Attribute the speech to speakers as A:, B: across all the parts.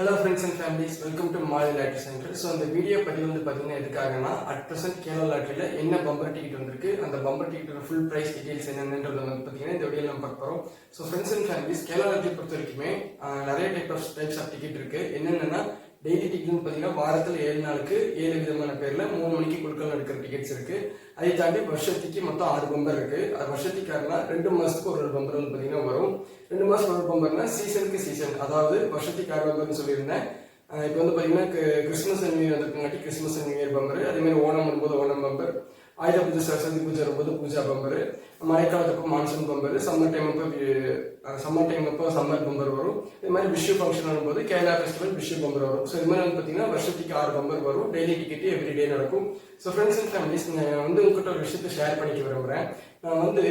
A: Hello friends and families, welcome to Mali Lottery Center. So இந்த video பதிவு வந்து பாத்தீங்கன்னா எதுக்காகனா at present கேரளா லாட்டரியில என்ன பம்பர் டிக்கெட் வந்திருக்கு, அந்த பம்பர் டிக்கெட்டோட ஃபுல் பிரைஸ் டீடைல்ஸ் என்னன்றத வந்து பாத்தீங்கன்னா இந்த வீடியோல நம்ம பார்க்க போறோம். So friends and families, Kerala lottery பொறுத்த வரைக்குமே நிறைய டைப்ஸ் ஆஃப் டிக்கெட் இருக்கு. என்னென்னா டெய்லி டிக்கெட்னு பார்த்தீங்கன்னா வாரத்தில் 7 நாளுக்கு 7 விதமான பேர்ல 3 மணிக்கு குழுக்கள் எடுக்கிற டிக்கெட்ஸ் இருக்கு. அதை தாண்டி வருஷத்துக்கு மொத்தம் 6 பம்பர் இருக்கு. அது வருஷத்துக்காரனா 2 மாசத்துக்கு ஒரு பம்பர் வந்து பார்த்தீங்கன்னா வரும். 2 மாசம் ஒரு பம்பர்னா சீசனுக்கு சீசன், அதாவது வருஷத்துக்கு 6 பம்பர்னு சொல்லியிருந்தேன். இப்போ வந்து பார்த்தீங்கன்னா கிறிஸ்மஸ் அண்ட் நியூ இயர் வந்துருக்காட்டி Christmas and new year bumper, அதே மாதிரி ஓணம் வரும்போது ஓணம் பம்பர், ஆயுத பூஜை சரஸ்வதி பூஜை வரும்போது பூஜா பம்பர், மழைக்காலத்தப்போ மான்சூன் பம்பர், சம்மர் டைம் அப்போ சம்மர் பம்பர் வரும். இது மாதிரி விஷு ஃபங்க்ஷன் வரும்போது கேரளா ஃபெஸ்டிவல் விஷு பம்பர் வரும். ஸோ இது மாதிரி வந்து பார்த்தீங்கன்னா வருஷத்துக்கு 6 பம்பர் வரும். டெய்லி டிக்கெட் எவ்ரிடே நடக்கும். ஸோ ஃப்ரெண்ட்ஸ் அண்ட் ஃபேமிலிஸ், நான் வந்து உங்ககிட்ட ஒரு விஷயத்தை ஷேர் பண்ணிக்க விரும்புகிறேன். நான் வந்து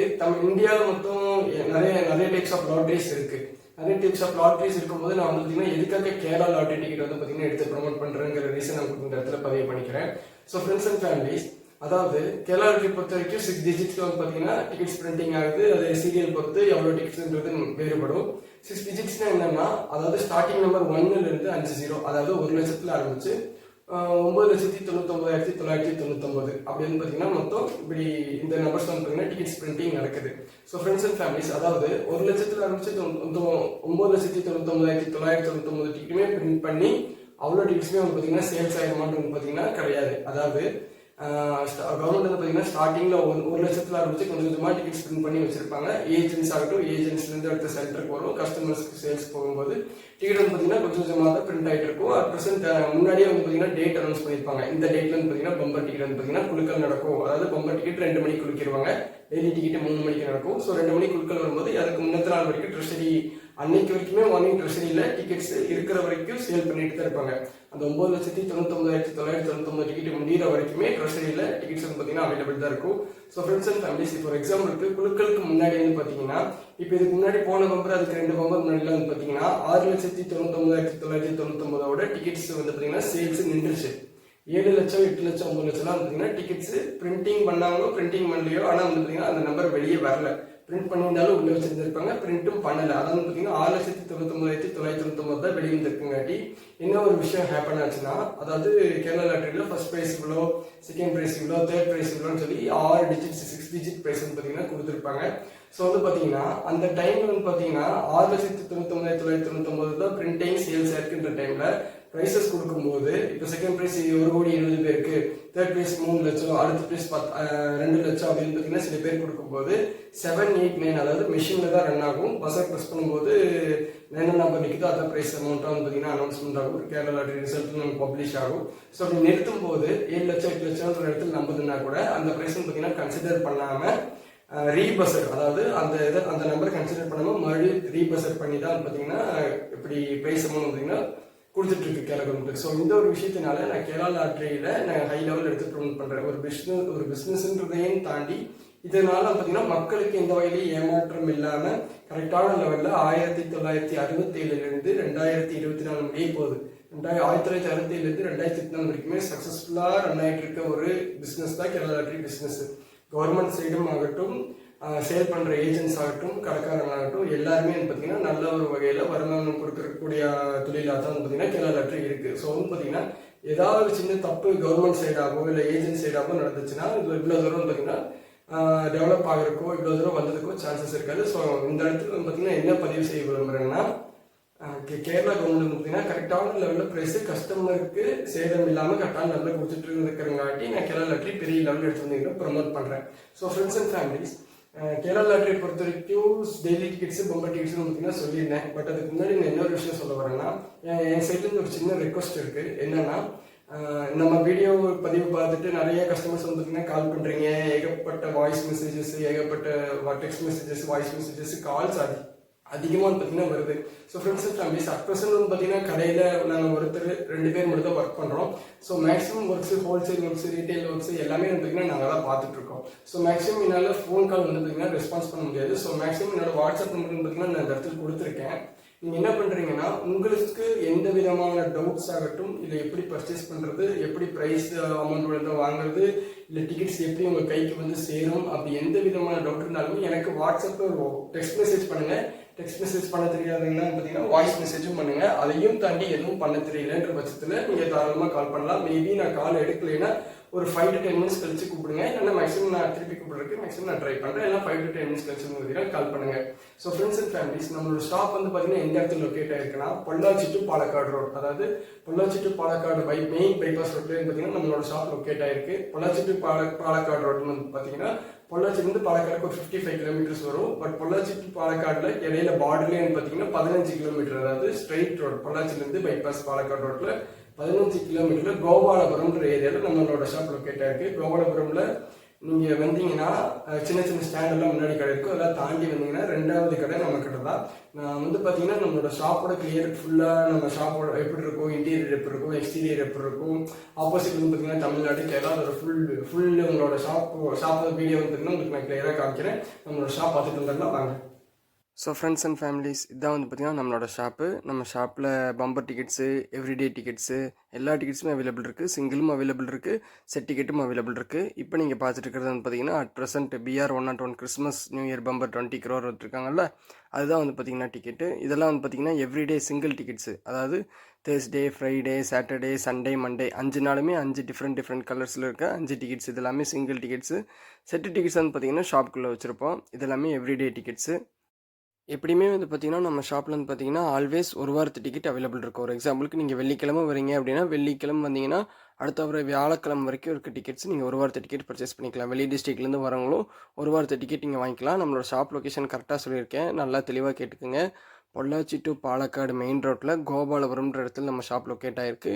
A: இந்தியாவில் மொத்தம் நிறைய டைப்ஸ் ஆஃப் லாட்டரிஸ் இருக்கு. நிறைய டைப்ஸ் ஆஃப் லாட்டரிஸ் இருக்கும்போது நான் வந்து பார்த்தீங்கன்னா எதுக்காக கேரளா லாட்டரி டிக்கெட் வந்து பார்த்தீங்கன்னா எடுத்து ப்ரொமோட் பண்ணுறேங்கிற ரீசன் நான் இந்த இடத்துல பதிவு பண்ணிக்கிறேன். ஸோ ஃப்ரெண்ட்ஸ் அண்ட் ஃபேமிலிஸ், அதாவது கேரளா லாட்டரி பொறுத்த வரைக்கும் 6 டிஜிட்ஸ்ல வந்து பார்த்தீங்கன்னா டிக்கெட்ஸ் பிரிண்டிங் ஆகுது. அது சீரியல் பொறுத்து எவ்வளோ டிக்கெட்ஸ்ன்றது வேறுபடும். 6 டிஜிட்ஸ்னா என்னன்னா, அதாவது ஸ்டார்டிங் நம்பர் 1ல இருந்து 50, அதாவது 1 லட்சத்துல ஆரம்பிச்சு 9,99,999 அப்படின்னு பார்த்தீங்கன்னா மொத்தம் இப்படி இந்த நம்பர்ஸ் வந்து பார்த்தீங்கன்னா டிக்கெட்ஸ் பிரிண்டிங் நடக்குது. ஸோ ஃப்ரெண்ட்ஸ் அண்ட் ஃபேமிலிஸ், அதாவது 1 லட்சத்துல ஆரம்பிச்சு 9,99,999 டிக்கெட்டுமே பிரிண்ட் பண்ணி அவ்வளோ டிக்கெட்ஸுமே வந்து பார்த்தீங்கன்னா சேல்ஸ் ஆகிடுமான்னு வந்து பார்த்தீங்கன்னா கிடையாது. அதாவது கவர்மெண்ட் வந்து பார்த்தீங்கன்னா ஸ்டார்டிங்ல 1 லட்சத்துல ஆரம்பிச்சு கொஞ்சம் கொஞ்சமாக டிக்கெட்ஸ் பிரிண்ட் பண்ணி வச்சிருப்பாங்க. ஏஜென்ட்ஸ் ஆகட்டும், ஏஜென்ட்ஸ்லேருந்து அடுத்த சென்டருக்கு வரும், கஸ்டமர்ஸ்க்கு சேல்ஸ் போகும்போது டிக்கெட் வந்து பார்த்தீங்கன்னா கொஞ்சம் கொஞ்சமாக தான் பிரிண்ட் ஆகிட்டு இருக்கும். அட் ப்ரெசென்ட் முன்னாடியே வந்து பார்த்தீங்கன்னா டேட் அனௌன்ஸ் பண்ணியிருப்பாங்க. இந்த டேட்ல வந்து பார்த்தீங்கன்னா பம்பர் டிக்கெட் வந்து பார்த்தீங்கன்னா குழுக்கள் நடக்கும். அதாவது பம்பர் டிக்கெட் 2 மணிக்கு குளிக்கிடுவாங்க, டெய்லி டிக்கெட் 3 மணிக்கு நடக்கும். ஸோ 2 மணிக்கு குழுக்கள் வரும்போது அதுக்கு முன்னத்த நாள் வரைக்கும் ட்ரெஷரி அன்னைக்கு வரைக்குமே மார்னிங் ட்ரெஷரியில டிக்கெட்ஸ் இருக்கிற வரைக்கும் சேல் பண்ணிட்டு தான் இருப்பாங்க. அந்த 9,99,999 டிக்கெட் முடிகிற வரைக்குமே ட்ரெஷரியில டிக்கெட்ஸ் வந்து பார்த்தீங்கன்னா அவைலபிள் தான் இருக்கும். ஸோ ஃப்ரெண்ட்ஸ் அண்ட் ஃபேமிலிஸ், இப்போ ஒரு எக்ஸாம்பிளுக்கு குழுக்களுக்கு முன்னாடி வந்து பார்த்தீங்கன்னா இப்போ இதுக்கு முன்னாடி போன பம்பர் அதுக்கு 2 பம்பர் முன்னாடிலாம் வந்து பார்த்தீங்கன்னா 6,99,999 டிக்கெட்ஸ் வந்து பார்த்தீங்கன்னா சேல்ஸ் நின்றுச்சு. 7 லட்சம் 8 லட்சம் 9 லட்சம்லாம் பார்த்தீங்கன்னா டிக்கெட்ஸ் பிரிண்டிங் பண்ணாங்களோ பிரிண்டிங் பண்ணலையோ, ஆனால் வந்து பார்த்தீங்கன்னா அந்த நம்பர் வெளியே வரல. பிரிண்ட் பண்ணியிருந்தாலும் உள்ள வச்சிருந்திருப்பாங்க, பிரிண்ட்டும் பண்ணல. அதாவது பார்த்தீங்கன்னா 6,99,999 தான் வெளியே வந்துருக்குங்காட்டி என்ன ஒரு விஷயம் ஹேப்பன் ஆச்சுன்னா, அதாவது கேரளா லாட்டரியில ஃபர்ஸ்ட் பிரைஸ் இவ்வளோ, செகண்ட் பிரைஸ் இவ்வளோ, தேர்ட் பிரைஸ் இவ்வளோன்னு சொல்லி 6 டிஜிட்ஸ் 6 டிஜிட் பிரைஸ் வந்து பார்த்தீங்கன்னா கொடுத்துருப்பாங்க. ஸோ வந்து பார்த்தீங்கன்னா அந்த டைம்ல வந்து பார்த்தீங்கன்னா 6,99,999 தான் பிரிண்டிங் சேல்ஸ் இருக்குன்ற டைம்ல பிரைசஸ் கொடுக்கும்போது, இப்போ செகண்ட் பிரைஸ் 1,20,20 பேருக்கு, தேர்ட் பிரைஸ் 3 லட்சம், அடுத்த பிரைஸ் 2 லட்சம் அப்படின்னு பார்த்தீங்கன்னா சில பேர் கொடுக்கும்போது 7, 8, 9 அதாவது மெஷின்ல தான் ரன் ஆகும். பசங்க ப்ரெஸ் பண்ணும்போது 9 நம்பர் நிற்குதோ அந்த பிரைஸ் அமௌண்ட்டாக வந்து பார்த்தீங்கன்னா அனௌன்ஸ்மெண்ட் ஆகும். கேரளா லாட்டரி ரிசல்ட் நமக்கு பப்ளிஷ் ஆகும். ஸோ அப்படி நிறுத்தும் போது 7 லட்சம் 8 லட்சம் இடத்துல நம்புதுன்னா கூட அந்த பிரைஸ் பார்த்தீங்கன்னா கன்சிடர் பண்ணாம ரீபசர், அதாவது அந்த நம்பர் கன்சிடர் பண்ணாம மறுபடியும் ரீபசர் பண்ணி தான் பார்த்தீங்கன்னா இப்படி பிரைஸ் அமௌண்ட் பார்த்தீங்கன்னா கொடுத்துட்டு இருக்கு கேரளா கவர்மெண்ட். ஸோ இந்த ஒரு விஷயத்தினால நான் கேரளா லாட்டரியில நான் ஹை லெவல் எடுத்து ப்ரொமோட் பண்றேன். ஒரு பிசினஸ்ன்றதையும் தாண்டி இதனால பார்த்தீங்கன்னா மக்களுக்கு எந்த வகையிலையும் ஏமாற்றம் இல்லாம கரெக்டான லெவல்ல 1967 இருந்து 2024 முடிய போகுது. 1967 இருந்து 2024 வரைக்குமே சக்சஸ்ஃபுல்லா ரன் ஆகிட்டு இருக்க ஒரு பிசினஸ் தான் கேரளா லாட்டரி பிசினஸ். கவர்மெண்ட் சைடும் ஆகட்டும், சேல் பண்ற ஏஜென்ட்ஸ் ஆகட்டும், கடைக்காரங்க ஆகட்டும், எல்லாருமே பார்த்தீங்கன்னா நல்ல ஒரு வகையில வருமானம் கொடுக்கக்கூடிய தொழிலாக தான் பார்த்தீங்கன்னா கேரளா லாட்டரி இருக்கு. ஸோ வந்து பார்த்தீங்கன்னா ஏதாவது சின்ன தப்பு கவர்மெண்ட் சைடாகவோ இல்லை ஏஜென்ட் சைடாகவோ நடந்துச்சுன்னா இவ்வளோ தூரம் பார்த்தீங்கன்னா டெவலப் ஆகிறதுக்கோ இவ்வளோ தூரம் வந்ததுக்கோ சான்சஸ் இருக்காது. ஸோ இந்த இடத்துல பார்த்தீங்கன்னா என்ன பதிவு செய்ய விரும்புறேன்னா, கேரளா கவர்மெண்ட் பார்த்தீங்கன்னா கரெக்டான லெவலில் ப்ரைஸ் கஸ்டமருக்கு சேதம் இல்லாமல் கரெக்டான லெவலில் கொடுத்துட்டு இருக்கிறங்காட்டி நான் கேரளா லாட்டரி பெரிய லெவலில் எடுத்து வந்து ப்ரொமோட் பண்ணுறேன். So friends and families, Kerala lottery பொறுத்த வரைக்கும் டெய்லி டிக்கெட்ஸ் பம்பர் டிக்கெட்ஸ் பார்த்தீங்கன்னா சொல்லியிருந்தேன். பட் அதுக்கு முன்னாடி நான் இன்னொரு விஷயம் சொல்ல வரேன்னா, என் சைட்லேருந்து ஒரு சின்ன ரெக்வஸ்ட் இருக்கு. என்னன்னா, நம்ம வீடியோ பதிவு பார்த்துட்டு நிறைய கஸ்டமர்ஸ் வந்து பார்த்தீங்கன்னா கால் பண்ணுறீங்க, ஏகப்பட்ட வாய்ஸ் மெசேஜஸ், ஏகப்பட்ட text messages, voice messages, calls அதிகமாக பார்த்தீங்கன்னா வருது. So friends and families, at present வந்து பார்த்தீங்கன்னா கடையில் நாங்கள் 2 பேர் மட்டும் தான் ஒர்க் பண்ணுறோம். So maximum works, wholesale works, retail works எல்லாமே வந்து பார்த்தீங்கன்னா நாங்கள் தான் பார்த்துட்டு இருக்கோம். ஸோ மேக்ஸிமம் என்னால் ஃபோன் கால் வந்து பார்த்தீங்கன்னா ரெஸ்பான்ஸ் பண்ண முடியாது. ஸோ மேக்ஸிமம் என்னோட வாட்ஸ்அப் நம்பர் பார்த்தீங்கன்னா நான் இந்த இடத்துல கொடுத்துருக்கேன். நீங்கள் என்ன பண்ணுறீங்கன்னா, உங்களுக்கு எந்த விதமான டவுட்ஸ் ஆகட்டும், இல்லை எப்படி பர்ச்சேஸ் பண்ணுறது, எப்படி ப்ரைஸ் அமௌண்ட் வந்து வாங்குறது, இல்லை டிக்கெட்ஸ் எப்படி உங்கள் கைக்கு வந்து சேரும், அப்படி எந்த விதமான டவுட் இருந்தாலுமே எனக்கு வாட்ஸ்அப்பில் ஒரு டெக்ஸ்ட் மெசேஜ் பண்ணுங்கள். டெக்ஸ்ட் மெசேஜ் பண்ண தெரியாதுங்கன்னா பார்த்தீங்கன்னா வாய்ஸ் மெசேஜும் பண்ணுங்க. அதையும் தாண்டி எதுவும் பண்ண தெரியலன்ற பட்சத்தில் நீங்கள் தாராளமாக கால் பண்ணலாம். மேபி நான் கால் எடுக்கலைன்னா ஒரு 5 to 10 மினிட்ஸ் கழிச்சு கூப்பிடுங்க. இல்லைன்னா மேக்ஸிமம் நான் திருப்பி கூப்பிடுறதுக்கு மேக்ஸிமம் நான் ட்ரை பண்ணுறேன். இல்லை 5 to 10 மினிட்ஸ் கழிச்சு பார்த்தீங்கன்னா கால் பண்ணுங்க. ஸோ ஃப்ரெண்ட்ஸ் அண்ட் ஃபேமிலிஸ், நம்மளோட ஸ்டாப் வந்து பார்த்தீங்கன்னா எந்த இடத்துல லொக்கேட் ஆயிருக்குன்னா பொள்ளாச்சி டு பாலக்காடு ரோட், அதாவது Pollachi to Palakkad main bypass ரோட்லேயே பார்த்தீங்கன்னா நம்மளோட ஷாப் லொக்கேட் ஆயிருக்கு. பொள்ளாச்சி டு பாலக்காடு ரோட்னு வந்து பார்த்தீங்கன்னா பொள்ளாச்சிலேருந்து பாலக்காடுக்கு ஒரு 55 கிலோமீட்டர்ஸ் வரும். பட் பொள்ளாச்சி டு பாலக்காடுல இடையில பார்டர்லேயே பார்த்தீங்கன்னா 15 கிலோமீட்டர், அதாவது ஸ்ட்ரைட் ரோட் பொள்ளாச்சிலேருந்து பைபாஸ் பாலக்காடு ரோட்ல 15 கிலோமீட்டர்ல கோபாலபுரம்ன்ற ஏரியாவில் நம்மளோட ஷாப் லொக்கேட் ஆயிருக்கு. கோபாலபுரம்ல நீங்க வந்தீங்கன்னா சின்ன சின்ன ஸ்டாண்ட் எல்லாம் முன்னாடி கடை இருக்கும். அதெல்லாம் தாண்டி வந்தீங்கன்னா 2வது கடை நம்ம கடை தான். நான் வந்து பாத்தீங்கன்னா நம்மளோட ஷாப்போட கிளியர் ஃபுல்லா நம்ம ஷாப்போட எப்படி இருக்கும், இன்டீரியர் எப்படி இருக்கும், எக்ஸ்டீரியர் எப்படி இருக்கும், ஆப்போசிட் வந்து பாத்தீங்கன்னா தமிழ்நாடு கேரளா ஒரு ஃபுல் உங்களோட ஷாப் வீடியோ வந்து உங்களுக்கு நான் கிளியரா காமிக்கிறேன். நம்மளோட ஷாப் பார்த்துட்டு வந்துடலாம் வாங்க. ஸோ ஃப்ரெண்ட்ஸ் அண்ட் ஃபேமிலிஸ், இதான் வந்து பார்த்திங்கன்னா நம்மளோட ஷாப்பு. நம்ம ஷாப்பில் பம்பர் டிக்கெட்ஸு, எவ்ரிடே டிக்கெட்ஸு, எல்லா டிக்கெட்ஸுமே அவைலபிள் இருக்குது. சிங்கிளும் அவைலபிள் இருக்குது, செட் டிக்கெட்டும் அவைலபிள் இருக்குது. இப்போ நீங்கள் பார்த்துட்டு இருக்கிறது வந்து பார்த்திங்கன்னா at present BR101 Christmas new year bumper 20 crore வச்சுருக்காங்கல்ல, அதுதான் வந்து பார்த்திங்கன்னா டிக்கெட்டு. இதெல்லாம் வந்து பார்த்திங்கன்னா எவ்ரிடே சிங்கிள் டிக்கெட்ஸு, அதாவது Thursday, Friday, Saturday, Sunday, Monday 5 நாளுமே 5 டிஃப்ரெண்ட் கலர்ஸில் இருக்க 5 டிக்கெட்ஸ். இது எல்லாமே சிங்கிள் டிக்கெட்ஸு. செட்டு டிக்கெட்ஸ் வந்து பார்த்திங்கன்னா ஷாப்புக்குள்ளே வச்சுருப்போம். இது எல்லாமே எவ்ரிடே டிக்கெட்ஸு. எப்படியுமே வந்து பார்த்தீங்கன்னா நம்ம ஷாப்பில் வந்து பார்த்தீங்கன்னா ஆல்வேஸ் ஒரு வாரத்து டிக்கெட் அவைலபிள் இருக்கும். ஒரு எக்ஸாம்பிளுக்கு நீங்கள் வெள்ளிக்கிழமை வரீங்க அப்படின்னா வெள்ளிக்கிழமை வந்தீங்கன்னா அடுத்த ஒரு வியாழக்கிழமை வரைக்கும் இருக்க டிக்கெட்ஸ் நீங்கள் ஒரு வாரத்து டிக்கெட் பர்ச்சேஸ் பண்ணிக்கலாம். வெளி டிஸ்ட்ரிக்ட்லேருந்து வரவங்களும் ஒரு வாரத்து டிக்கெட் நீங்கள் வாங்கிக்கலாம். நம்மளோட ஷாப் லொக்கேஷன் கரெக்டாக சொல்லியிருக்கேன், நல்லா தெளிவாக கேட்டுக்குங்க. பொள்ளாச்சி டு பாலக்காடு மெயின் ரோட்டில் கோபாலபுரம்ன்ற இடத்துல நம்ம ஷாப் லொக்கேட் ஆகிருக்கு.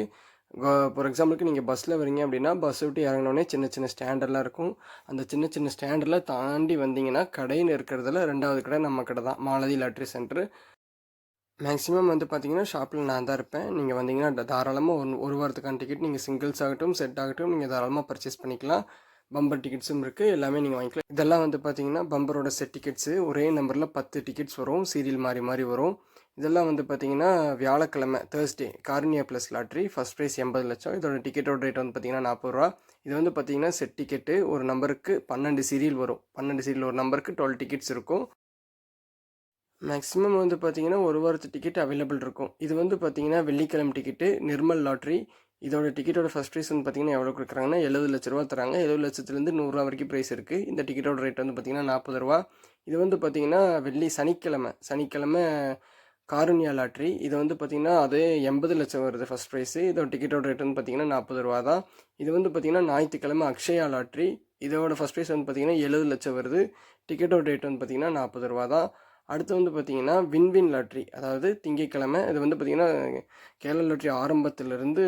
A: ஃபார் எக்ஸாம்பிளுக்கு நீங்கள் பஸ்ஸில் வரீங்க அப்படின்னா பஸ்ஸை விட்டு இறங்கினோடனே சின்ன சின்ன ஸ்டாண்டெல்லாம் இருக்கும். அந்த சின்ன சின்ன ஸ்டாண்டெல்லாம் தாண்டி வந்தீங்கன்னா கடைன்னு இருக்கிறதுல 2வது கடை நம்ம கடை தான், மாலதி லாட்ரி சென்டரு. மேக்ஸிமம் வந்து பார்த்தீங்கன்னா ஷாப்பில் நான் தான் இருப்பேன். நீங்கள் வந்தீங்கன்னா தாராளமாக ஒரு வாரத்துக்கான டிக்கெட் நீங்கள் சிங்கிள்ஸ் ஆகட்டும் செட் ஆகட்டும் நீங்கள் தாராளமாக பர்ச்சேஸ் பண்ணிக்கலாம். பம்பர் டிக்கெட்ஸும் இருக்குது, எல்லாமே நீங்கள் வாங்கிக்கலாம். இதெல்லாம் வந்து பார்த்தீங்கன்னா பம்பரோட செட் டிக்கெட்ஸு. ஒரே நம்பரில் 10 டிக்கெட்ஸ் வரும், சீரியல் மாறி வரும். இதெல்லாம் வந்து பார்த்தீங்கன்னா வியாழக்கிழமை Thursday cornea plus lottery first prize 80 லட்சம். இதோட டிக்கெட்டோட ரேட் வந்து பார்த்தீங்கன்னா 40 ரூபா. இது வந்து பார்த்தீங்கன்னா செட் டிக்கெட்டு. ஒரு நம்பருக்கு 12 சீரியல் வரும். 12 சீரியல் ஒரு நம்பருக்கு 12 டிக்கெட்ஸ் இருக்கும். மேக்ஸிமம் வந்து பார்த்தீங்கன்னா ஒரு வாரத்து டிக்கெட் அவைலபிள் இருக்கும். இது வந்து பார்த்தீங்கன்னா வெள்ளிக்கிழமை டிக்கெட்டு நிர்மல் லாட்ரி. இதோட டிக்கெட்டோட ஃபஸ்ட் ப்ரைஸ் வந்து பார்த்தீங்கன்னா எவ்வளோ கொடுக்குறாங்கன்னா 70 லட்ச ரூபா தராங்க. 70 லட்சத்துலேருந்து 100 ரூபா வரைக்கும் ப்ரைஸ் இருக்குது. இந்த டிக்கெட்டோட ரேட் வந்து பார்த்தீங்கன்னா 40 ரூபா. இது வந்து பார்த்தீங்கன்னா சனிக்கிழமை காருண்யா லாட்ரி. இது வந்து பார்த்திங்கன்னா அது 80 லட்சம் வருது ஃபஸ்ட் ப்ரைஸு. இதோட டிக்கெட்டோட ரேட் வந்து பார்த்திங்கன்னா 40 ரூபா தான். இது வந்து பார்த்திங்கன்னா ஞாயிற்றுக்கிழமை அக்ஷயா லாட்ரி. இதோட ஃபஸ்ட் ப்ரைஸ் வந்து பார்த்திங்கன்னா 70 லட்சம் வருது. டிக்கெட்டோட ரேட் வந்து பார்த்திங்கன்னா 40 ரூபா தான். அடுத்து வந்து பார்த்திங்கன்னா வின்வின் லாட்ரி, அதாவது திங்கட்கிழமை. இது வந்து பார்த்திங்கன்னா கேரளா லாட்ரி ஆரம்பத்திலிருந்து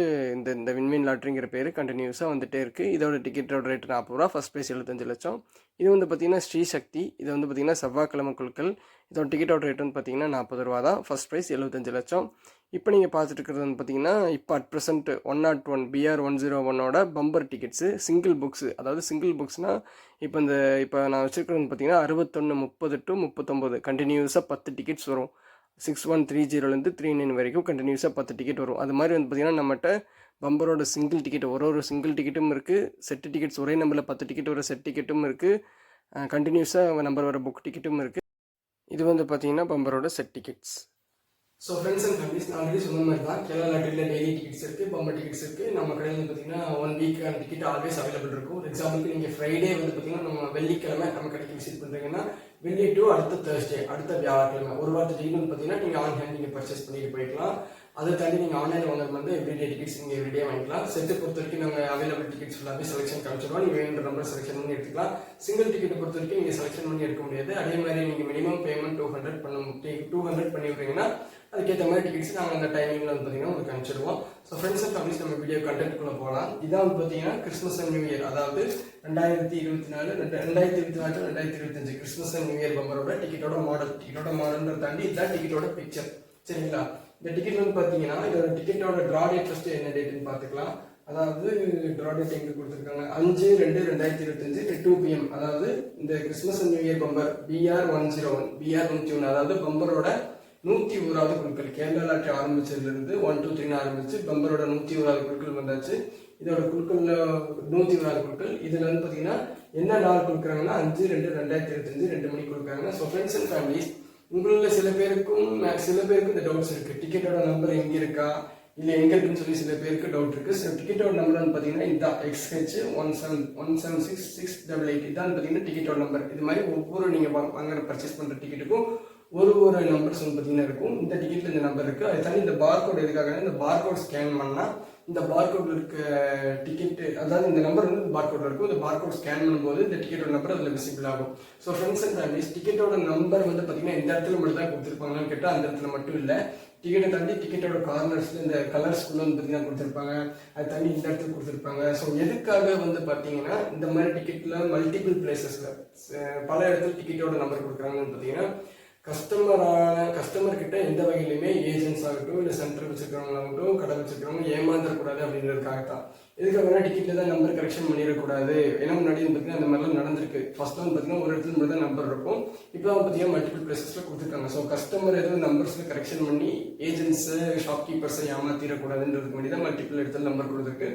A: இந்த வின்வின் லாட்ரிங்கிற பேர் கண்டினியூஸாக வந்துகிட்டே இருக்குது. இதோட டிக்கெட்டோட ரேட் 40 ரூபா, ஃபஸ்ட் ப்ரைஸ் 75 லட்சம். இது வந்து பார்த்திங்கன்னா ஸ்ரீசக்தி. இது வந்து பார்த்திங்கன்னா செவ்வாய்க்கிழமை குழுக்கள். இதோட டிக்கெட்டோட ரேட் வந்து பார்த்திங்கன்னா 40 ரூபா தான், ஃபஸ்ட் ப்ரைஸ் 75 லட்சம். இப்போ நீங்கள் பார்த்துட்டு இருக்கிறது வந்து பார்த்திங்கன்னா இப்போ அட் ப்ரெசென்ட் 101 BR101ஓட பம்பர் டிக்கெட்ஸு சிங்கிள் புக்ஸு. அதாவது சிங்கிள் புக்ஸ்னால் இப்போ நான் வச்சுருக்கிறது பார்த்திங்கன்னா 61, 30 to 39 கண்டினியூஸாக 10 டிக்கெட்ஸ் வரும். 6130லேருந்து 39 வரைக்கும் கண்டினியூஸாக 10 டிக்கெட் வரும். அது மாதிரி வந்து பார்த்திங்கன்னா நம்மகிட்ட பம்பரோட சிங்கிள் டிக்கெட் ஒரு சிங்கிள் டிக்கெட்டும் இருக்குது. செட்டு டிக்கெட்ஸ் ஒரே நம்பரில் 10 டிக்கெட் வர செட் டிக்கெட்டும் இருக்குது. கண்டினியூஸாக நம்பர் வர புக் டிக்கெட்டும் இருக்குது. இது வந்து பார்த்தீங்கன்னா பம்பரோட set tickets. So friends and families, நான் ஆல்ரெடி சொன்ன மாதிரி தான் கேரளா லாட்ரியில் டெய்லி டிக்கெட்ஸ் இருக்குது, பம்பர் டிக்கெட்ஸ் இருக்குது. நம்ம கடையில் வந்து பார்த்தீங்கன்னா 1 வீக்கான டிக்கெட் ஆல்வேஸ் அவைலபிள் இருக்கும். ஒரு எக்ஸாம்பிளுக்கு நீங்கள் ஃப்ரைடே வந்து பார்த்தீங்கன்னா நம்ம வெள்ளிக்கிழமை நம்ம கடைக்கு விசிட் பண்ணுறீங்கன்னா வெள்ளி டு அடுத்த தேர்ஸ்டே அடுத்த வியாழக்கிழமை ஒரு வாரத்து டிக்கெட் வந்து பார்த்தீங்கன்னா நீங்கள் ஆன் ஹேண்ட் நீங்கள் பர்ச்சேஸ் பண்ணிட்டு போய்க்கலாம். அதை தாண்டி நீங்கள் ஆன்லைன் வாங்குறது வந்து எவ்ரிடே டிக்கெட்ஸ் நீங்கள் எவ்ரிடே வாங்கிக்கலாம். செட்டு பொறுத்த வரைக்கும் நாங்கள் அவைலபிள் டிக்கெட்ஸ் ஃபுல்லாகவே செலெக்ஷன் காமிச்சிடுவோம். நீங்கள் வேணுன்ற நம்பர் செலெக்ஷன் பண்ணி எடுத்துக்கலாம். சிங்கிள் டிக்கெட்டை பொறுத்த வரைக்கும் நீங்கள் செலெக்ஷன் பண்ணி எடுக்க முடியாது. அதே மாதிரி நீங்கள் மினிமம் பேமெண்ட் 200 பண்ணி விடுறீங்கன்னா அதுக்கேற்ற மாதிரி டிக்கெட்ஸ் நாங்கள் அந்த டைமிங்கில் வந்து பார்த்தீங்கன்னா உங்களுக்கு அனுப்பிச்சிடுவோம். ஸோ ஃப்ரெண்ட்ஸ் அண்ட் ஃபேமிலிஸ், நம்ம வீடியோ கண்டென்ட்குள்ளே போகலாம். இதான் வந்து பார்த்தீங்கன்னா கிறிஸ்மஸ் அண்ட் நியூ இயர், அதாவது 2024-2025 கிறிஸ்மஸ் அண்ட் நியூ இயர் பம்பரோட டிக்கெட்டோட மாடல்ன்ற தாண்டி இதான் டிக்கெட்டோட பிக்சர். சரிங்களா? இந்த டிக்கெட் வந்து பார்த்தீங்கன்னா இதோட டிக்கெட்டோட ட்ரா டேட் ஃபர்ஸ்ட் என்ன டேட்னு பார்த்துக்கலாம். அதாவது ட்ரா டேட் எங்கே கொடுத்துருக்காங்க, 5/2/2025 2 PM. அதாவது இந்த Christmas and new year bumper BR101 அதாவது பம்பரோட 101வது குழுக்கள். கேரளா லாட்ரி ஆரம்பிச்சதுலேருந்து 1, 2, 3 ஆரம்பிச்சு பம்பரோட 101வது குழுக்கள் வந்தாச்சு. இதோட குழுக்கள்ல 101வது குழுக்கள். இதில் வந்து பார்த்தீங்கன்னா என்ன நாள் கொடுக்குறாங்கன்னா 5/2/2025 2 மணிக்கு கொடுக்குறாங்க. ஸோ ஃப்ரெண்ட்ஸ் அண்ட் ஃபேமிலிஸ், உங்களில் சில பேருக்கு இந்த டவுட்ஸ் இருக்குது. டிக்கெட்டோட நம்பர் எங்கே இருக்கா இல்லை எங்கே இருக்குன்னு சொல்லி சில பேருக்கு டவுட் இருக்குது. ஸோ டிக்கெட்டோட நம்பர் வந்து பார்த்தீங்கன்னா இதுதான் XH1717688 இதான் பார்த்தீங்கன்னா டிக்கெட்டோட நம்பர். இது மாதிரி ஒவ்வொரு நீங்கள் வாங்குற பர்ச்சேஸ் பண்ணுற டிக்கெட்டுக்கும் ஒரு நம்பர்ஸ் வந்து பார்த்தீங்கன்னா இருக்கும். இந்த டிக்கெட்டில் இந்த நம்பர் இருக்குது. அது தனி இந்த பார்கோட் எதுக்காக, இந்த பார்கோட் ஸ்கேன் பண்ணால் இந்த பார்கோடில் இருக்க டிக்கெட்டு, அதாவது இந்த நம்பர் வந்து பார்கோடில் இருக்கும். இந்த பார்கோட் ஸ்கேன் பண்ணும்போது இந்த டிக்கெட்டோட நம்பர் அதில் விசிபிள் ஆகும். ஸோ ஃப்ரெண்ட்ஸ் அண்ட் ஃபேமிலிஸ், டிக்கெட்டோட நம்பர் வந்து பார்த்தீங்கன்னா இந்த இடத்துல மட்டும் தான் கொடுத்துருப்பாங்கன்னு கேட்டால் அந்த இடத்துல மட்டும் இல்லை. டிக்கெட்டை தாண்டி டிக்கெட்டோட கார்னர்ஸில் இந்த கலர்ஸ்குள்ளே வந்து பார்த்தீங்கன்னா கொடுத்துருப்பாங்க. அது தாண்டி இந்த இடத்துல கொடுத்துருப்பாங்க. ஸோ எதுக்காக வந்து பார்த்தீங்கன்னா இந்த மாதிரி டிக்கெட்டில் மல்டிபிள் பிளேசஸில் பல இடத்துல டிக்கெட்டோட நம்பர் கொடுக்குறாங்கன்னு பார்த்தீங்கன்னா கஸ்டமர் கிட்ட எந்த வகையிலுமே ஏஜென்ட்ஸ் ஆகட்டும் இல்லை சென்டர் வச்சுருக்கிறவங்களாகட்டும் கடை வச்சுருக்கிறவங்க ஏமாந்துடக்கூடாது அப்படின்றதுக்காக தான். எதுக்காக டிக்கெட்டில் தான் நம்பர் கரெக்ஷன் பண்ணிடக்கூடாது. ஏன்னா முன்னாடி பார்த்தீங்கன்னா அந்த மாதிரிலாம் நடந்திருக்கு. ஃபர்ஸ்ட் வந்து பார்த்தீங்கன்னா ஒரு இடத்துல மட்டும் தான் நம்பர் இருக்கும். இப்போ தான் பார்த்தீங்கன்னா மல்டிபிள் பிளேசஸில் கொடுத்துருக்காங்க. ஸோ கஸ்டமர் எதுவும் நம்பர்ஸில் கரெக்ஷன் பண்ணி ஏஜென்ட்ஸு ஷாப்கீப்பர்ஸை ஏமாத்திடக்கூடாதுன்றதுக்கு வேண்டி தான் மல்டிபிள் இடத்துல நம்பர் கொடுத்துருக்கு.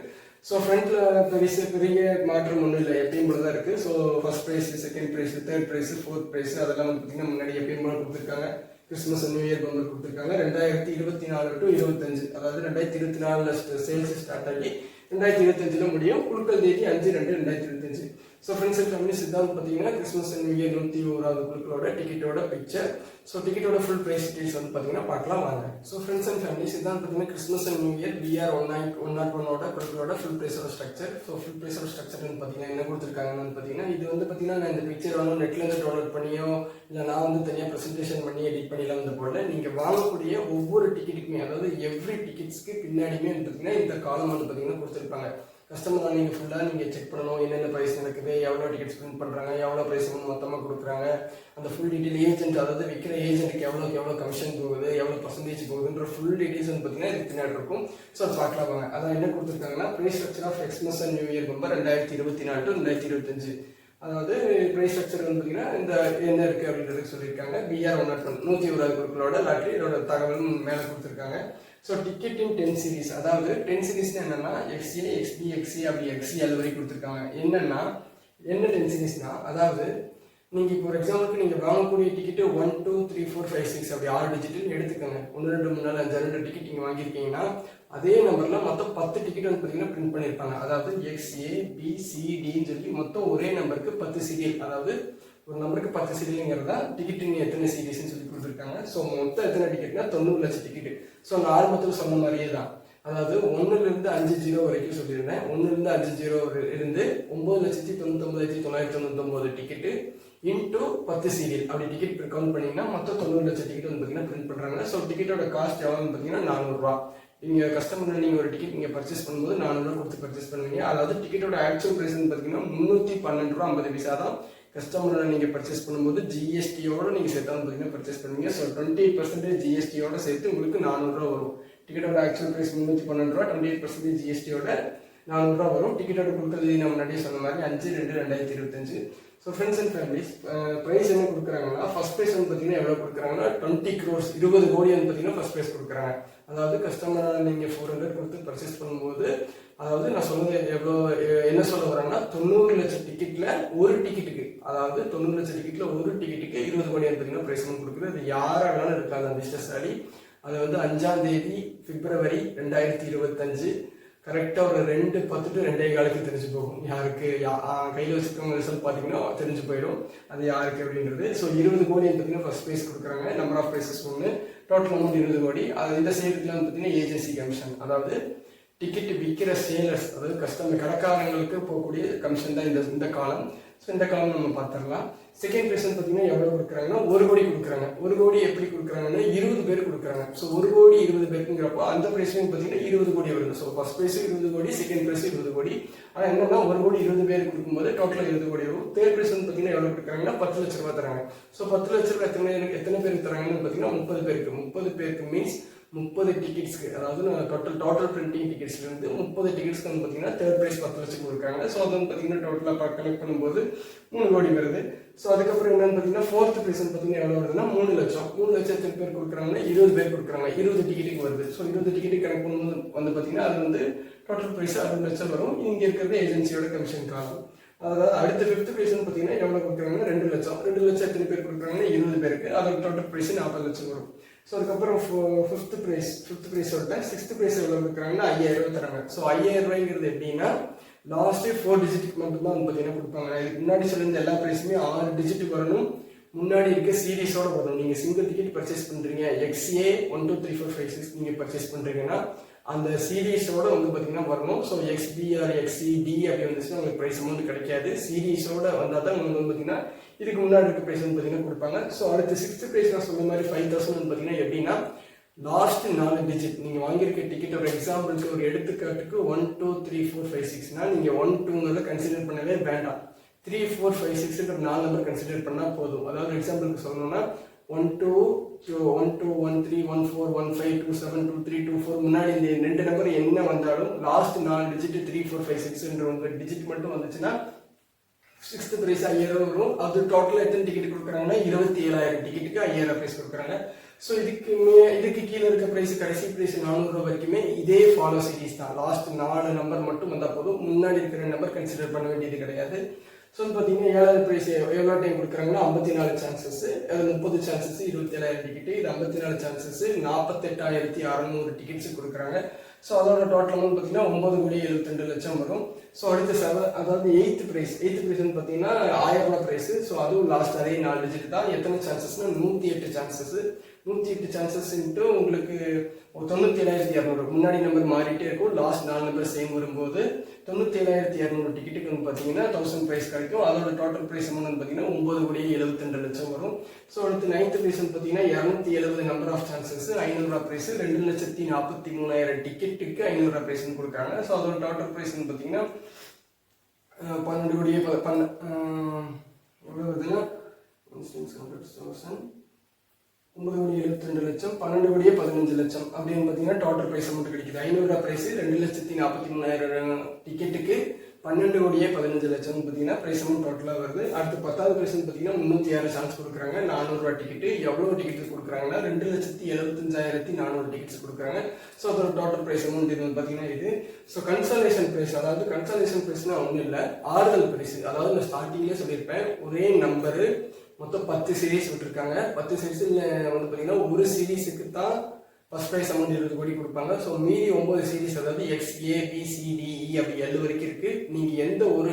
A: ஸோ ஃப்ரண்ட்டில் பெரிய மாற்றம் ஒன்றும் இல்லை, எப்பயும் போல தான் இருக்குது. So first prize, second prize, third prize, fourth price அதெல்லாம் வந்து பார்த்தீங்கன்னா முன்னாடி எப்பயும் போல கொடுத்துருக்காங்க. கிறிஸ்மஸ் நியூ இயர் பம்பர் கொடுத்துருக்காங்க. 2024 to 25, அதாவது 2024 சேல்ஸ் ஸ்டார்ட் ஆகி 2025 முடியும். குழுக்கள் தேதி 5/2/2025. ஸோ ஃப்ரெண்ட்ஸ் அண்ட் ஃபேமிலிஸ் இதான் பார்த்தீங்கன்னா கிறிஸ்மஸ் நியூ இயர் 101வது குழுக்களோட டிக்கெட்டோட பிக்சர். ஸோ டிக்கெட்டோட ஃபுல் ப்ரைஸ் டீட்டெயில்ஸ் வந்து பார்த்தீங்கன்னா பார்க்கலாம் வாங்க. ஸோ ஃப்ரெண்ட்ஸ் அண்ட் ஃபேமிலிஸ் இதான் பார்த்தீங்கன்னா Christmas and new year BR 101ஓட குழுக்களோட ஃபுல் ப்ரைஸோட ஸ்ட்ரக்சர். ஸோ ஃபுல் ப்ரைஸோட ஸ்ட்ரக்சர் வந்து பார்த்தீங்கன்னா என்ன கொடுத்துருக்காங்கன்னு பார்த்தீங்கன்னா இது வந்து பார்த்தீங்கன்னா நான் இந்த பிக்சர் வந்து நெட்லேருந்து டவுன்லோட் பண்ணியோ இல்லை நான் வந்து தனியாக ப்ரெசன்டேஷன் பண்ணி எடிட் பண்ணிடலாம் வந்து போல நீங்கள் வாங்கக்கூடிய ஒவ்வொரு டிக்கெட்டுக்குமே, அதாவது எவ்ரி டிக்கெட்ஸ்க்கு பின்னாடியுமே வந்து பார்த்தீங்கன்னா இந்த காலம் வந்து பார்த்தீங்கன்னா கொடுத்துருப்பாங்க. கஸ்டமர் நீங்கள் ஃபுல்லாக நீங்கள் செக் பண்ணணும், என்னென்ன ப்ரைஸ் நடக்குது, எவ்வளோ டிக்கெட்ஸ் பிரிண்ட் பண்ணுறாங்க, எவ்வளோ ப்ரைஸ் வந்து மொத்தமாக கொடுக்குறாங்க, அந்த ஃபுல் டீட்டெயில் ஏஜென்ட், அதாவது விற்கிற ஏஜென்ட்டுக்கு எவ்வளோ கமிஷன் போகுது, எவ்வளோ பர்சன்டேஜ் போகுதுன்ற ஃபுல் டீட்டெயில்ஸ் வந்து பார்த்தீங்கன்னா இதுக்கு பின்னாடி இருக்கும். ஸோ அது பார்க்கலாம் வாங்க. அதான் என்ன கொடுத்துருக்காங்கன்னா prize structure of Christmas and new year bumper 2024 to 2025. அதாவது ப்ரைஸ் ஸ்ட்ரக்சர் வந்து பார்த்தீங்கன்னா இந்த என்ன இருக்குது அப்படின்றது சொல்லியிருக்காங்க. BR 101 குழுக்களோட லாட்ரி இதோட தகவலும் மேலே கொடுத்துருக்காங்க. ஸோ டிக்கெட் இன் 10 சீரீஸ், அதாவது 10 சீரீஸ் என்னன்னா XA, XB, XC அப்படி XCL வரை கொடுத்துருக்காங்க. என்ன 10 சீரீஸ்னா, அதாவது நீங்கள் இப்போ ஒரு எக்ஸாம்பிளுக்கு நீங்கள் வாங்கக்கூடிய டிக்கெட்டு 1 2 3 4 5 6 அப்படி 6 டிஜிட்னு எடுத்துக்கோங்க. 1 2 3 4 5 6 டிக்கெட் நீங்கள் வாங்கியிருக்கீங்கன்னா அதே நம்பரில் மொத்தம் 10 டிக்கெட் வந்து பார்த்தீங்கன்னா பிரிண்ட் பண்ணியிருப்பாங்க. அதாவது XA, B, C, Dன்னு சொல்லி மொத்தம் ஒரே நம்பருக்கு 10 சீரியல், அதாவது ஒரு நம்பருக்கு 10 சீரியலுங்கிறதா டிக்கெட்டுங்க எத்தனை சீரீஸ்ன்னு சொல்லி கொடுத்துருக்காங்க. ஸோ மொத்தம் எத்தனை டிக்கெட்னா 90 லட்சம் டிக்கெட்டு. ஸோ நான் ஆரம்பத்தில் சொன்ன மாதிரியே தான், அதாவது 1லேருந்து 50 வரைக்கும் சொல்லியிருந்தேன். 1லேருந்து 50 இருந்து 9,99,999 டிக்கெட்டு இன்டூ 10 சீரியல் அப்படி டிக்கெட் கவுண்ட் பண்ணிங்கன்னா மொத்தம் 90 லட்சம் டிக்கெட் வந்து பார்த்தீங்கன்னா பிரிண்ட் பண்ணுறாங்க. ஸோ டிக்கெட்டோட காஸ்ட் எவ்வளோன்னு பார்த்தீங்கன்னா 400 ரூபா. நீங்கள் கஸ்டமர் நீங்கள் ஒரு டிக்கெட் நீங்கள் பர்ச்சேஸ் பண்ணும்போது 400 ரூபா கொடுத்து பர்ச்சேஸ் பண்ணுவீங்க. அதாவது டிக்கெட்டோட ஆக்சுவல் ப்ரைஸ் வந்து பார்த்தீங்கன்னா 312 ரூபா 50 பைசா தான். கஸ்டமரோட நீங்கள் பர்ச்சேஸ் பண்ணும்போது ஜிஎஸ்டியோட நீங்கள் சேர்த்தா பார்த்தீங்கன்னா பர்ச்சேஸ் பண்ணுவீங்க. ஸோ 28% ஜிஎஸ்டியோட சேர்த்து உங்களுக்கு 400 ரூபா வரும். டிக்கெட்டோட ஆக்சுவல் ப்ரைஸ் 312 ரூபா, 28% ஜிஎஸ்டியோட 400 ரூபா வரும். டிக்கெட்டோட கொடுக்குறது நம்ம முன்னாடியே சொன்ன மாதிரி 5/2/2025. So friends and families prize என்ன கொடுக்குறாங்கன்னா ஃபர்ஸ்ட் ப்ரைஸ் வந்து பார்த்தீங்கன்னா எவ்வளோ கொடுக்குறாங்கன்னா 20 crores 20 கோடி வந்து பார்த்தீங்கன்னா ஃபர்ஸ்ட் ப்ரைஸ் கொடுக்குறாங்க. அதாவது கஸ்டமராக நீங்கள் 400 கொடுத்து பர்ச்சேஸ் பண்ணும்போது, அதாவது நான் சொன்னது எவ்வளோ என்ன சொல்ல வரேன்னா 90 லட்சம் டிக்கெட்டில் ஒரு டிக்கெட்டுக்கு, அதாவது 90 லட்சம் டிக்கெட்டில் ஒரு டிக்கெட்டுக்கு 20 கோடி வந்து பார்த்தீங்கன்னா ப்ரைஸ் வந்து கொடுக்குது. அது யாராலும் இருக்காது அந்த அதிர்ஷ்டசாலி. அது வந்து 5ஆம் தேதி பிப்ரவரி 2025 கரெக்டாக ஒரு 2:10 to 2:15 தெரிஞ்சு போகும். யாருக்கு கையில் வச்சுருக்கவங்க ரிசல்ட் பார்த்தீங்கன்னா தெரிஞ்சு போயிடும் அது யாருக்கு அப்படின்றது. ஸோ 20 கோடி பார்த்தீங்கன்னா ஃபர்ஸ்ட் ப்ரைஸ் கொடுக்குறாங்க. நம்பர் ஆஃப் ப்ரைஸஸ் ஒன்று, டோட்டல் அமௌண்ட் 20 கோடி. அது இந்த சேலத்தில் வந்து பார்த்தீங்கன்னா ஏஜென்சி கமிஷன், அதாவது டிக்கெட் விற்கிற சேலர்ஸ், அதாவது கஸ்டமர் கடைக்காரங்களுக்கு போகக்கூடிய கமிஷன் தான் இந்த காலம். ஸோ இந்த காலம் நம்ம பார்த்துடலாம். செகண்ட் ப்ரைஸ் பார்த்தீங்கன்னா எவ்வளோ கொடுக்குறாங்கன்னா 1 கோடி கொடுக்குறாங்க. 1 கோடி எப்படி கொடுக்குறாங்கன்னா 20 பேர் கொடுக்குறாங்க. ஸோ 1 கோடி 20 பேருக்குங்கிறப்போ அந்த ப்ரைஸ்லையும் பார்த்தீங்கன்னா 20 கோடி வருது. ஸோ ஃபர்ஸ்ட் ப்ரைஸ் 20 கோடி, செகண்ட் ப்ரைஸ் 20 கோடி. ஆனால் என்னன்னா 1 கோடி 20 பேர் கொடுக்கும்போது டோட்டலாக 20 கோடி வரும். தேர்ட் ப்ரைஸ் வந்து பார்த்தீங்கன்னா எவ்வளோ கொடுக்குறாங்கன்னா 10 லட்ச ரூபா தராங்க. ஸோ 10 லட்ச ரூபா எத்தனை பேருக்கு தராங்கன்னு பார்த்தீங்கன்னா 30 பேருக்கு. 30 பேருக்கு மீன்ஸ் 30 டிக்கெட்ஸ்க்கு, அதாவது டோட்டல் பிரிண்டிங் டிக்கெட்ஸ்லேருந்து 30 டிக்கெட்ஸ்க்கு வந்து பார்த்தீங்கன்னா தேர்ட் ப்ரைஸ் 10 லட்சம் கொடுக்குறாங்க. ஸோ அது வந்து பார்த்தீங்கன்னா டோட்டலாக கலெக்ட் பண்ணும்போது 3 கோடி வருது. ஸோ அதுக்கப்புறம் என்னன்னு பார்த்தீங்கன்னா ஃபோர்த் ப்ரைஸ் பார்த்தீங்கன்னா எவ்வளோ வருதுன்னா 3 லட்சம். 3 லட்சம் எத்தனை பேர் கொடுக்குறாங்கன்னா 20 பேர் கொடுக்குறாங்க. 20 டிக்கெட்டுக்கு வருது. ஸோ 20 டிக்கெட்டுக்கு கணக்கு பண்ணும்போது வந்து பார்த்தீங்கன்னா அது வந்து டோட்டல் ப்ரைஸ் 60 லட்சம் வரும். இங்கே இருக்கிறது ஏஜென்சியோட கமிஷன் காலம். அதாவது அடுத்த 5th ப்ரைஸ் பார்த்தீங்கன்னா எவ்வளோ கொடுக்குறாங்கன்னா 2 லட்சம். 2 லட்சம் எத்தனை பேர் கொடுக்குறாங்கன்னா 20 பேருக்கு. அதோட டோட்டல் ப்ரைஸ் 40 லட்சம் வரும். ஸோ அதுக்கப்புறம் ஃபிஃப்த் ப்ரைஸ் சொல்லிட்டேன். 6th ப்ரைஸ் எவ்வளோ கொடுக்குறாங்கன்னா 5000 ரூபாய் தராங்க. ஸோ 5000 ரூபாய்ங்கிறது எப்படின்னா லாஸ்ட் 4 டிஜிட்டுக்கு மட்டும் தான் பார்த்தீங்கன்னா கொடுப்பாங்க. இதுக்கு முன்னாடி சொல்லியிருந்த எல்லா ப்ரைஸுமே 6 டிஜிட் வரணும். முன்னாடி இருக்க சீரீஸோட வரும். நீங்கள் சிங்கிள் டிக்கெட் பர்ச்சேஸ் பண்ணுறீங்க, XA 1 2 3 4 5 6 நீங்கள் பர்ச்சேஸ் பண்ணுறீங்கன்னா அந்த சீரீஸோட பார்த்தீங்கன்னா வரணும். ஸோ XB ஆர் XCD அப்படி வந்துச்சுன்னா உங்களுக்கு ப்ரைஸ் அமௌண்ட் கிடைக்காது. சீரீஸோட வந்தால் தான் உங்களுக்கு பார்த்தீங்கன்னா இதுக்கு முன்னாடி இருக்க ப்ரைஸ் பார்த்தீங்கன்னா கொடுப்பாங்க. ஸோ அடுத்து 6th ப்ரைஸ் நான் சொன்ன மாதிரி 5000 பார்த்தீங்கன்னா எப்படின்னா லாஸ்ட் 4 டிஜிட் நீங்கள் வாங்கியிருக்க டிக்கெட் ஒரு எக்ஸாம்பிளுக்கு ஒரு எடுத்துக்காட்டுக்கு 1 2 3 4 5 6னா நீங்கள் 1 2ங்கிறத கன்சிடர் பண்ணவே வேண்டாம். 3 4 5 6ன்ற 4 நம்பர் கன்சிடர் பண்ணால் போதும். அதாவது எக்ஸாம்பிளுக்கு சொல்லணும்னா 1 2 1 2 1 3 1 4 1 5 2 7 2 3 2 4 முன்னாடி இந்த 2 நம்பர் என்ன வந்தாலும் லாஸ்ட் 4 டிஜிட் 3 4 5 6ன்ற உங்க டிஜிட் மட்டும் வந்துச்சுன்னா 6th ப்ரைஸ் 5000 வரும். அது டோட்டலாக எத்தனை டிக்கெட் கொடுக்குறாங்கன்னா 27000 டிக்கெட்டுக்கு 5000 ப்ரைஸ் கொடுக்குறாங்க. ஸோ இதுக்கு கீழே இருக்க ப்ரைஸ் கடைசி ப்ரைஸ் 400 ரூபா வரைக்குமே இதே ஃபாலோ சீரீஸ் தான். லாஸ்ட் 4 நம்பர் மட்டும் வந்தால் போதும். முன்னாடி இருக்கிற நம்பர் கன்சிடர் பண்ண வேண்டியது கிடையாது. ஸோ பார்த்தீங்கன்னா 7வது ப்ரைஸ் எவ்வளோ டைம் கொடுக்குறாங்கன்னா 54 சான்சஸ், 30 சான்சஸ் 27000 டிக்கெட்டு, இது 54 சான்சஸ் 48600 டிக்கெட்ஸ் கொடுக்குறாங்க. ஸோ அதோட டோட்டல் அமௌண்ட் பார்த்தீங்கன்னா 9,72,00,000 வரும். ஸோ அடுத்து அதாவது 8th ப்ரைஸ் பார்த்தீங்கன்னா 1000 ரூபா ப்ரைஸ். ஸோ அதுவும் லாஸ்ட் அதே 4 டிஜிட் தான். எத்தனை சான்சஸ்னா 108 சான்சஸ். 108 சான்சஸ் உங்களுக்கு 97,200 முன்னாடி நம்பர் மாறிட்டே இருக்கும். லாஸ்ட் 4 நம்பர் சேம் வரும்போது 97,200 டிக்கெட்டுக்கு பார்த்தீங்கன்னா 1000 ப்ரைஸ் கிடைக்கும். அதோட டோட்டல் ப்ரைஸ் அமௌண்ட் பார்த்தீங்கன்னா 9,72,00,000 வரும். ஸோ அடுத்து 9th ப்ரைஸ் பார்த்தீங்கன்னா 270 நம்பர் ஆஃப் சான்சஸ் 500 ரூபா ப்ரைஸ், 2,43,000 டிக்கெட்டுக்கு 500 ரூபா ப்ரைஸ்ன்னு கொடுக்குறாங்க. ஸோ அதோட டோட்டல் ப்ரைஸ்ன்னு பார்த்தீங்கன்னா 12 கோடியே எவ்வளோ வருதுன்னா 9,72,00,000 12 கோடியே 15 லட்சம் அப்படின்னு பார்த்தீங்கன்னா டோட்டல் ப்ரைஸ் அமௌண்ட் கிடைக்குது. 500 ரூபா ப்ரைஸ் 2,43,000 டிக்கெட்டுக்கு 12 கோடியே 15 லட்சம் பார்த்தீங்கன்னா ப்ரைஸ் அமௌண்ட் டோட்டலாக வருது. அடுத்து 10வது ப்ரைஸ் பார்த்தீங்கன்னா 306 சான்ஸ் கொடுக்குறாங்க. 400 ரூபா டிக்கெட்டு எவ்வளோ டிக்கெட் கொடுக்குறாங்கன்னா 2,75,400 டிக்கெட்ஸ் கொடுக்குறாங்க. ஸோ அதோட டோட்டல் ப்ரைஸ் அமௌண்ட் இது பார்த்தீங்கன்னா இது. ஸோ கன்சல்டேஷன் ப்ரைஸ், அதாவது கன்சல்டேஷன் ப்ரைஸ்னா ஒன்றும் இல்லை, ஆறுதல் ப்ரைஸ். அதாவது நான் ஸ்டார்டிங்லேயே சொல்லியிருப்பேன், ஒரே நம்பரு மொத்தம் 10 சீரீஸ் விட்டுருக்காங்க. 10 சீரீஸில் பார்த்தீங்கன்னா ஒரு சீரீஸுக்கு தான் ஃபர்ஸ்ட் ப்ரைஸ் அமௌண்ட் 20 கோடி கொடுப்பாங்க. ஸோ மீதி 9 சீரீஸ், அதாவது XA BCDE அப்படி L வரைக்கும் இருக்கு. நீங்கள் எந்த ஒரு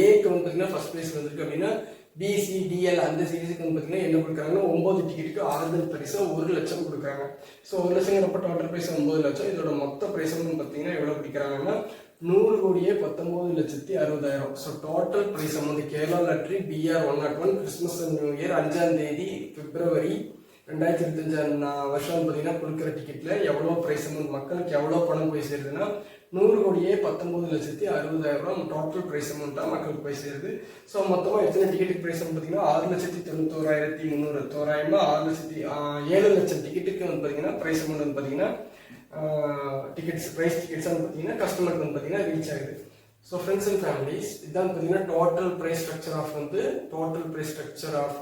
A: ஏக்கு பார்த்தீங்கன்னா ஃபர்ஸ்ட் ப்ரைஸ் வந்திருக்கு அப்படின்னா BCDL அந்த சீரீஸுக்கு பார்த்தீங்கன்னா என்ன கொடுக்குறாங்கன்னா 9 டிக்கெட்டுக்கு ஆறுதல் பரிசு 1 லட்சம் கொடுக்குறாங்க. ஸோ 1 லட்சங்கிறப்ப டோட்டல் ப்ரைஸ் 9 லட்சம். இதோட மொத்த ப்ரைஸ் பார்த்தீங்கன்னா எவ்வளோ பிடிக்கிறாங்கன்னா 100 கோடியே 19,60,000. So total prize amount Kerala lottery BR 101 Christmas new year 5ஆம் தேதி பிப்ரவரி 2025 வருஷம் பார்த்தீங்கன்னா கொடுக்குற டிக்கெட்ல எவ்வளோ ப்ரைஸ் அமௌண்ட் மக்களுக்கு எவ்வளோ பணம் போய் சேருதுன்னா 100 கோடியே 19,60,000 டோட்டல் ப்ரைஸ் அமௌண்ட்டாக மக்களுக்கு போய் சேருது. ஸோ மொத்தமாக எத்தனை டிக்கெட்டுக்கு ப்ரைஸ் பார்த்தீங்கன்னா 6,91,300 தோராயமாக 7 லட்சம் டிக்கெட்டுக்கு பார்த்தீங்கன்னா ப்ரைஸ் அமௌண்ட் பார்த்தீங்கன்னா டிக்கெட்ஸ் பார்த்தீங்கன்னா கஸ்டமருக்கு பார்த்தீங்கன்னா ரீச் ஆகுது. ஸோ ஃப்ரெண்ட்ஸ் அண்ட் ஃபேமிலிஸ் இதுதான் பார்த்தீங்கன்னா total prize structure of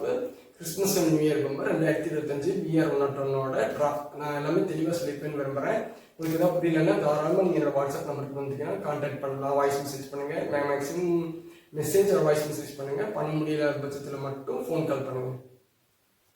A: Christmas and new year bumper 2025 BR 101 draft. நான் எல்லாமே தெளிவாக சொல்லியிருப்பேன்னு விரும்புகிறேன். உங்களுக்கு எதாவது புரியலன்னா தாராளமாக நீங்கள் என்னோட வாட்ஸ்அப் நம்பருக்கு வந்தீங்கன்னா கான்டாக்ட் பண்ணலாம், வாய்ஸ் மெசேஜ் பண்ணுங்கள். மேக்ஸிமம் மெசேஜ் ஒரு வாய்ஸ் மெசேஜ் பண்ணுங்கள். பண்ண முடியாத பட்சத்தில் மட்டும் ஃபோன் கால் பண்ணுங்கள்.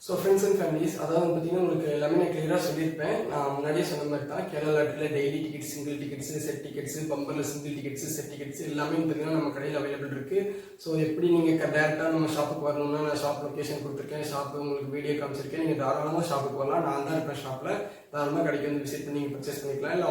A: ஸோ ஃப்ரெண்ட்ஸ் அண்ட் ஃபேமிலிஸ் அதாவது பார்த்தீங்கன்னா உங்களுக்கு எல்லாமே நான் கிளியராக சொல்லியிருப்பேன். நான் முன்னாடியே சொன்ன மாதிரி தான் கேரளா லாட்டரியில் daily tickets, single tickets, set tickets, பம்பரில் சிங்கிள் டிக்கெட்ஸ், செட் டிக்கெட்ஸ் எல்லாமே பார்த்தீங்கன்னா நம்ம கடையில் அவைலபிள் இருக்குது. ஸோ எப்படி நீங்கள் டேரெக்டாக நம்ம ஷாப்புக்கு வரணும்னா நான் ஷாப் லொக்கேஷன் கொடுத்துருக்கேன், ஷாப்பு உங்களுக்கு வீடியோ காமிச்சிருக்கேன். நீங்கள் தாராளமாக ஷாப்புக்கு வரலாம். நான் தான் இருப்பேன் ஷாப்பில். தாராளமாக கடைக்கு வந்து விசிட் பண்ணி நீங்கள் பர்ச்சேஸ் பண்ணிக்கலாம். இல்லை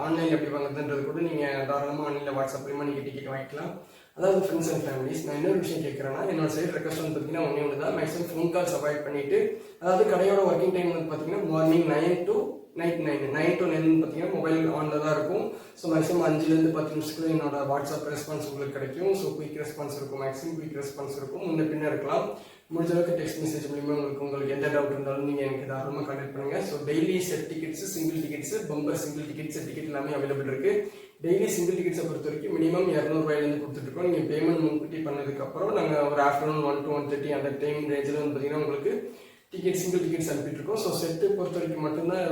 A: ஆன்லைன் எப்படி வாங்குறதுன்றது கூட நீங்கள் தாராளமாக ஆன்லைனில் வாட்ஸ்அப் மூலமாக நீங்கள் டிக்கெட் வாங்கிக்கலாம். அதாவது ஃப்ரெண்ட்ஸ் அண்ட் ஃபேமிலிஸ் நான் இன்னொரு விஷயம் கேட்குறேன்னா என்னோட சைட் ரெக்வஸ்ட் வந்து பார்த்தீங்கன்னா ஒன்று தான், மேக்ஸிமம் ஃபோன் கால்ஸ் அவாய்ட் பண்ணிவிட்டு, அதாவது கடையோட ஒர்க்கிங் டைம் வந்து பார்த்தீங்கன்னா மார்னிங் 9 to நைட் 9 to 9 பார்த்தீங்கன்னா மொபைல் ஆனில் தான் இருக்கும். ஸோ மேக்ஸிமம் 5லேருந்து 10 நிமிஷத்துக்குள்ள என்னோட வாட்ஸ்அப் ரெஸ்பான்ஸ் உங்களுக்கு கிடைக்கும். ஸோ குயிக் ரெஸ்பான்ஸ் இருக்கும், மேக்ஸிமம் குயிக் ரெஸ்பான்ஸ் இருக்கும். முன்ன பின்ன இருக்கலாம். முடிஞ்ச அளவுக்கு டெக்ஸ்ட் மெசேஜ் மூலியமா உங்களுக்கு எந்த டவுட் இருந்தாலும் நீங்கள் எனக்கு தாராளமாக கான்டாக்ட் பண்ணுங்கள். So daily set tickets, single tickets, bumper single ticket, set ticket எல்லாமே அவைலபிள் இருக்குது. டெய்லி சிங்கிள் டிக்கெட்ஸை பொறுத்த வரைக்கும் மினிமம் 200 ரூபாயிலேருந்து கொடுத்துட்ருக்கோம். நீங்கள் பேமெண்ட் முன்கூட்டி பண்ணதுக்கப்புறம் நாங்கள் ஒரு ஆஃப்டர்நூன் 1 to 1:30 அந்த டைம் ரேஞ்சில் வந்து பார்த்தீங்கன்னா உங்களுக்கு சிங்கிள் டிக்கெட்ஸ் அனுப்பிட்டுருக்கோம். ஸோ செட்டு பொறுத்த வரைக்கும் மட்டும்தான்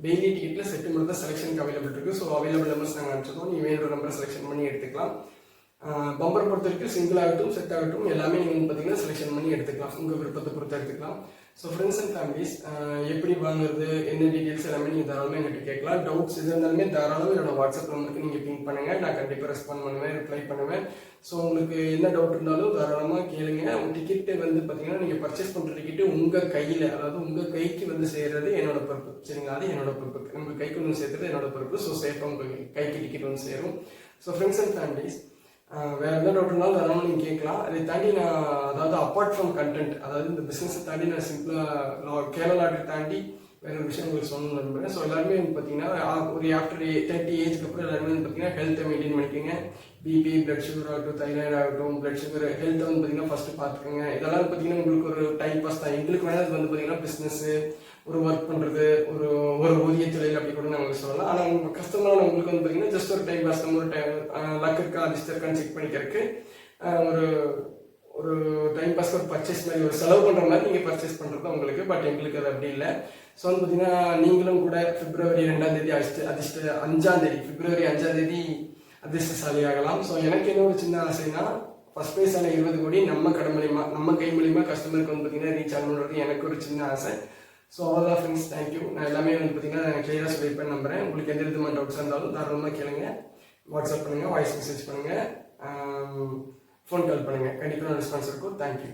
A: டெய்லி டிக்கெட்டில் செட்டு மட்டும் தான் செலெக்ஷனுக்கு அவைலபிள் இருக்குது. ஸோ அவைலபிள் நம்பர்ஸ் நாங்கள் அனுப்பிச்சிருக்கோம். நீங்கள் வேறு நம்பர் செலெக்ஷன் பண்ணி எடுத்துக்கலாம். பம்பர் பொறுத்த வரைக்கும் சிங்கிள் ஆகட்டும் செட் ஆகட்டும் எல்லாமே நீங்கள் வந்து பார்த்தீங்கன்னா செலெக்ஷன் பண்ணி எடுத்துக்கலாம், உங்கள் விருப்பத்தை பொறுத்து எடுத்துக்கலாம். ஸோ ஃப்ரெண்ட்ஸ் அண்ட் ஃபேமிலிஸ் எப்படி வாங்குறது என்ன டீட்டெயில்ஸ் எல்லாமே நீங்கள் தாராளமாக எங்கிட்ட கேட்கலாம். டவுட்ஸ் எது இருந்தாலுமே தாராளமாக என்னோட வாட்ஸ்அப் நம்பருக்கு நீங்கள் பிங்க் பண்ணுங்கள், நான் கண்டிப்பாக ரெஸ்பாண்ட் பண்ணுவேன், ரிப்ளை பண்ணுவேன். ஸோ உங்களுக்கு என்ன டவுட் இருந்தாலும் தாராளமாக கேளுங்க. உங்கள் டிக்கெட்டு வந்து பார்த்தீங்கன்னா நீங்கள் பர்ச்சேஸ் பண்ணுற டிக்கெட்டு உங்கள் கையில், அதாவது உங்கள் கைக்கு வந்து சேர்றது என்னோட பொறுப்பு, சரிங்களா? அது என்னோட பொறுப்பு, நம்ம கைக்கு வந்து சேர்த்துறது என்னோட பொறுப்பு. ஸோ சேஃபாக உங்கள் கைக்கு டிக்கெட் வந்து சேரும். ஸோ ஃப்ரெண்ட்ஸ் அண்ட் ஃபேமிலிஸ் வேறு எந்த டவுட் இருந்தாலும் அதெல்லாம் நீங்கள் கேட்கலாம். அதை தாண்டி நான் அதாவது அப்பார்ட் ஃப்ரம் கண்டென்ட், அதாவது இந்த பிஸ்னஸை தாண்டி நான் சிம்பிளாக கேரளா லாட்டரி தாண்டி வேறு ஒரு விஷயம் உங்களுக்கு சொல்லணும்னு நம்புறேன். ஸோ எல்லாருமே வந்து பார்த்தீங்கன்னா ஒரு ஆஃப்டர் 30 ஏஜ்க்கு அப்புறம் எல்லாருமே வந்து பார்த்தீங்கன்னா ஹெல்த்தை மெயின்டைன் பண்ணிக்கோங்க. பிபி, பிளட் சுகர் ஆகட்டும், தைராய்டு ஆகட்டும், பிளட் சுகர் ஹெல்த்தை வந்து பார்த்தீங்கன்னா ஃபஸ்ட்டு பார்த்துக்கோங்க. இதெல்லாம் பார்த்தீங்கன்னா உங்களுக்கு ஒரு டைம் பாஸ் தான். எங்களுக்கு வேணால் வந்து பார்த்தீங்கன்னா பிஸ்னஸ்ஸு, ஒரு ஒர்க் பண்ணுறது, ஒரு ஊதிய தொழில் அப்படி கூட நாங்கள் சொல்லலாம். ஆனால் உங்கள் கஷ்டமான உங்களுக்கு வந்து பார்த்தீங்கன்னா ஜஸ்ட் ஒரு டைம் பாஸ், நம்ம ஒரு டைம் லக் இருக்கா அதிர்ஷ்டம் இருக்கான்னு செக் பண்ணிக்கிறதுக்கு ஒரு ஒரு டைம் பாஸ்க்கு ஒரு பர்ச்சேஸ் மாதிரி, ஒரு செலவு பண்ணுற மாதிரி நீங்கள் பர்ச்சேஸ் பண்ணுறது உங்களுக்கு. பட் எங்களுக்கு அது அப்படி இல்லை. ஸோ வந்து பார்த்தீங்கன்னா நீங்களும் கூட பிப்ரவரி 2ஆம் தேதி அதிர்ஷ்டம் 5ஆம் தேதி பிப்ரவரி 5ஆம் தேதி அதிர்ஷ்டசாலி ஆகலாம். ஸோ எனக்கு என்ன ஒரு சின்ன ஆசைன்னா ஃபர்ஸ்ட் ப்ரைஸ் ஆன 20 கோடி நம்ம கடை மூலியமா, நம்ம கை மூலியமா கஸ்டமருக்கு வந்து பார்த்தீங்கன்னா ரீச் ஆகணுன்றது எனக்கு ஒரு சின்ன ஆசை. ஸோ அவ்வளோதான் ஃப்ரெண்ட்ஸ், தேங்க்யூ. நான் எல்லாமே வந்து பார்த்தீங்கன்னா கிளியராக சொல்லியிருப்பேன் நம்புறேன். உங்களுக்கு எந்த விதமான டவுட்ஸ் இருந்தாலும் தாராளமாக கேளுங்க, வாட்ஸ்அப் பண்ணுங்கள், வாய்ஸ் மெசேஜ் பண்ணுங்கள், ஃபோன் கால் பண்ணுங்கள், கண்டிப்பாக ரெஸ்பான்ஸ் இருக்கும். தேங்க்யூ.